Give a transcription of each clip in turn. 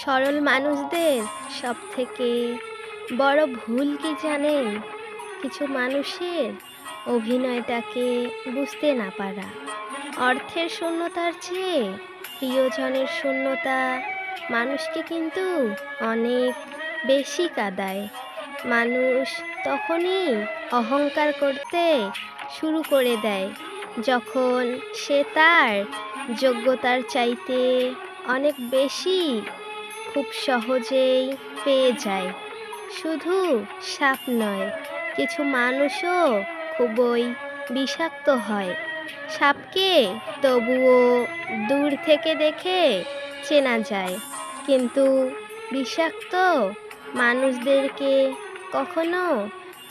সরল মানুষদের সবথেকে বড় ভুল কি জানেন? কিছু মানুষের অভিনয়টাকে বুঝতে না পারা। অর্থের শূন্যতার চেয়ে প্রিয়জনের শূন্যতা মানুষকে কিন্তু অনেক বেশি কাঁদায়। মানুষ তখনই অহংকার করতে শুরু করে দেয় যখন সে তার যোগ্যতার চাইতে অনেক বেশি খুব সহজেই পেয়ে যায়। শুধু সাপ নয়, কিছু মানুষও খুবই বিষাক্ত হয়। সাপকে তবুও দূর থেকে দেখে চেনা যায়, কিন্তু বিষাক্ত মানুষদেরকে কখনো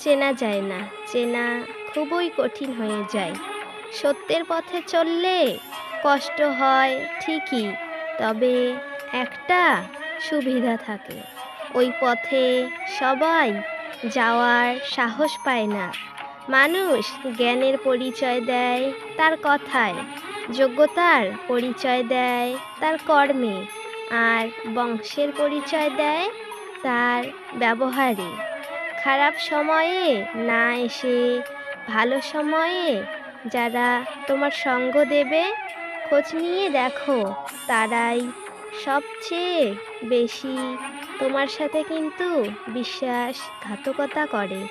চেনা যায় না। চেনা খুবই কঠিন হয়ে যায়। সত্যের পথে চললে কষ্ট হয় ঠিকই, তবে একটা সুবিধা থাকে, ওই পথে সবাই যাওয়ার সাহস পায় না। মানুষ জ্ঞানের পরিচয় দেয় তার কথায়, যোগ্যতার পরিচয় দেয় তার কর্মে, আর বংশের পরিচয় দেয় তার ব্যবহারে। খারাপ সময়ে না এসে ভালো সময়ে যারা তোমার সঙ্গ দেবে, খোঁজ নিয়ে দেখো, তারাই সবচেয়ে বেশি তোমার সাথে কিন্তু বিশ্বাসঘাতকতা করে।